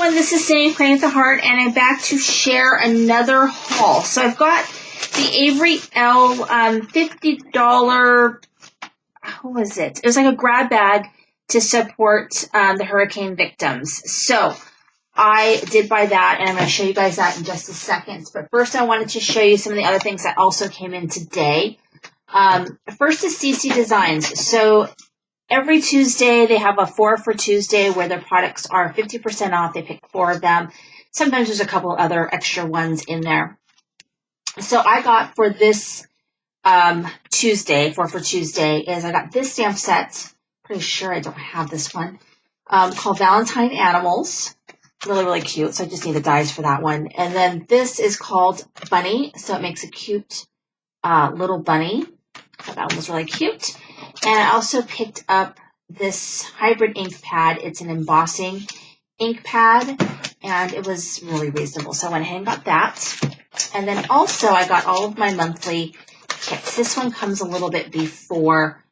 everyone, this is Sandy Playing with the Heart, and I'm back to share another haul. So I've got the Avery Elle $50, what was it? It was like a grab bag to support the hurricane victims. So I did buy that, and I'm going to show you guys that in just a second. But first, I wanted to show you some of the other things that also came in today. First is CC Designs. So every Tuesday, they have a 4 for Tuesday where their products are 50% off. They pick 4 of them. Sometimes there's a couple of other extra ones in there. So I got for this Tuesday, 4 for Tuesday, is I got this stamp set. Pretty sure I don't have this one. Called Valentine Animals. Really, really cute. So I just need the dies for that one. And then this is called Bunny. So it makes a cute little bunny. So that one was really cute. And I also picked up this hybrid ink pad. It's an embossing ink pad, and it was really reasonable. So I went ahead and got that. And then also I got all of my monthly kits. This one comes a little bit before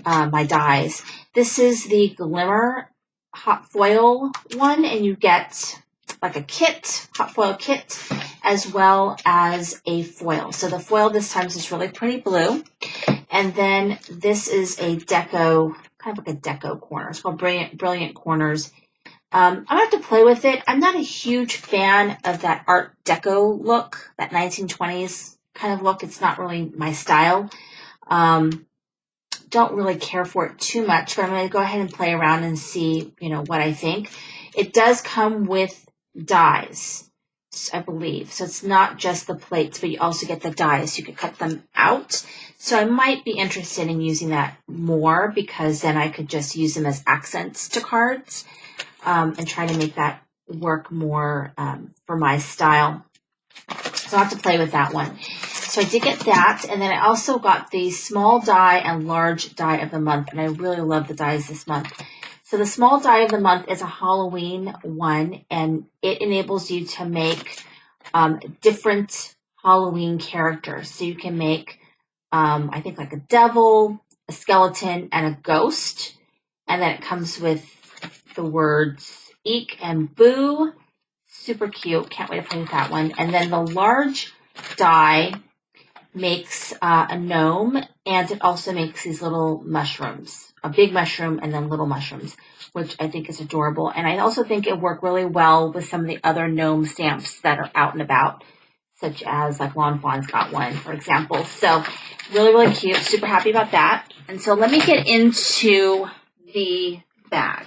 my dies. This is the Glimmer hot foil one, and you get like a kit, hot foil kit, as well as a foil. So the foil this time is really pretty blue. And then this is a deco, kind of like a deco corner. It's called Brilliant Corners. I'm going to have to play with it. I'm not a huge fan of that Art Deco look, that 1920s kind of look. It's not really my style. Don't really care for it too much, but I'm going to go ahead and play around and see, what I think. It does come with dies, I believe. So it's not just the plates, but you also get the dies. You could cut them out. So I might be interested in using that more, because then I could just use them as accents to cards and try to make that work more for my style. So I'll have to play with that one. So I did get that, and then I also got the small die and large die of the month, and I really love the dies this month. So the small die of the month is a Halloween one, and it enables you to make different Halloween characters. So you can make, I think, like a devil, a skeleton, and a ghost. And then it comes with the words eek and boo. Super cute. Can't wait to play with that one. And then the large die makes a gnome, and it also makes these little mushrooms, a big mushroom and then little mushrooms, which I think is adorable. And I also think it worked really well with some of the other gnome stamps that are out and about, such as like Lawn Fawn's got one, for example. So really, really cute. Super happy about that. And so let me get into the bag.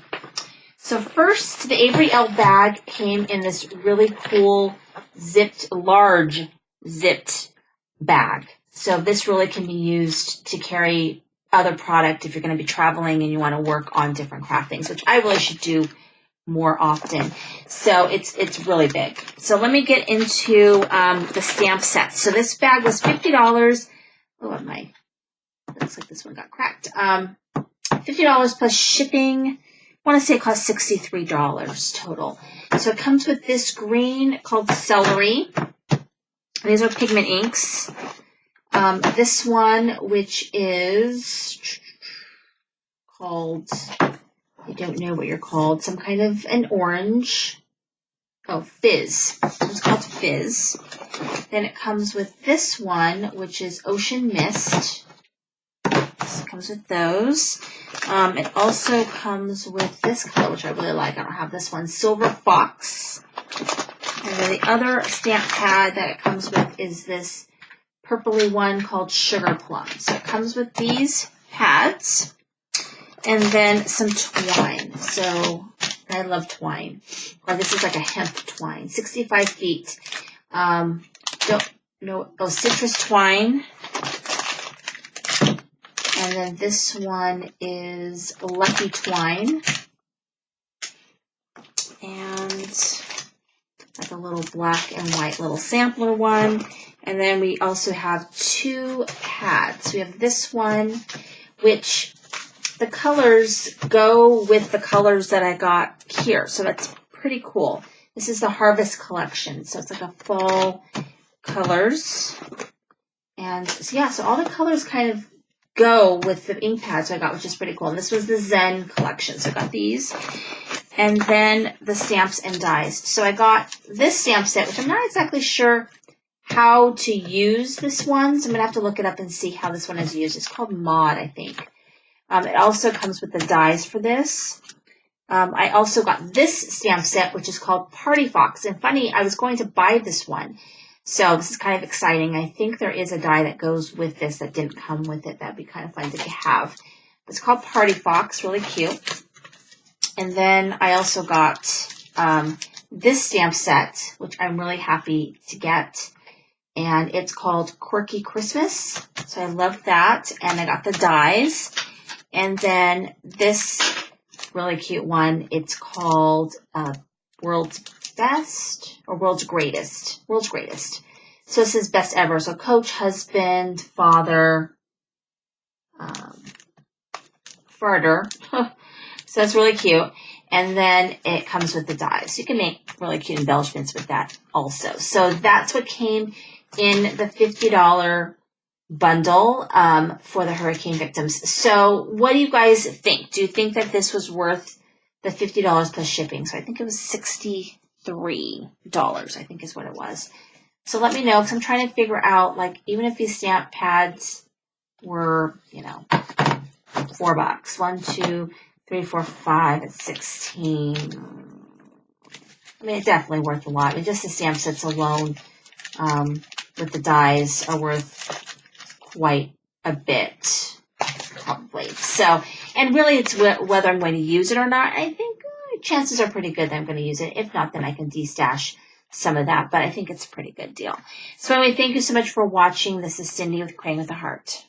So first, the Avery Elle bag came in this really cool large zipped bag. So this really can be used to carry other product if you're going to be traveling and you want to work on different craft things, which I really should do more often. So it's really big. So let me get into the stamp set. So this bag was $50. Oh, looks like this one got cracked. $50 plus shipping. I want to say it cost $63 total. So it comes with this green called Celery. These are pigment inks. This one, which is called, I don't know what you're called, some kind of an orange. Oh, Fizz. It's called Fizz. Then it comes with this one, which is Ocean Mist. It comes with those. It also comes with this color, which I really like. I don't have this one, Silver Fox. And then the other stamp pad that it comes with is this purpley one called Sugar Plum. So it comes with these pads and then some twine. So I love twine. This is like a hemp twine, 65 feet. Citrus twine. And then this one is Lucky Twine. And like a little black and white little sampler one. And then we also have 2 pads. We have this one, which the colors go with the colors that I got here. So that's pretty cool. This is the Harvest Collection. So it's like a fall colors. And so, yeah, so all the colors kind of go with the ink pads I got, which is pretty cool. And this was the Zen collection. So I got these. And then the stamps and dies. So I got this stamp set, which I'm not exactly sure how to use this one. So I'm going to have to look it up and see how this one is used. It's called Mod, I think. It also comes with the dies for this. I also got this stamp set, which is called Party Fox. And funny, I was going to buy this one. So this is kind of exciting. I think there is a die that goes with this that didn't come with it. That'd be kind of fun to have. It's called Party Fox, really cute. And then I also got this stamp set, which I'm really happy to get. And it's called Quirky Christmas. So I love that. And I got the dies. And then this really cute one, it's called World's Best or World's Greatest. World's Greatest. So this is best ever. So coach, husband, father, farter. So that's really cute. And then it comes with the dies. You can make really cute embellishments with that also. So that's what came in the $50 bundle for the hurricane victims. So what do you guys think? Do you think that this was worth the $50 plus shipping? So I think it was $63, I think is what it was. So let me know, because I'm trying to figure out, like, even if these stamp pads were, you know, $4. 1, 2, 3, 4, 5, it's 16. I mean, it's definitely worth a lot. I mean, just the stamp sets alone with the dies are worth quite a bit, probably. So, and really it's whether I'm going to use it or not. I think chances are pretty good that I'm going to use it. If not, then I can de-stash some of that. But I think it's a pretty good deal. So anyway, thank you so much for watching. This is Cindy with Craying with a Heart.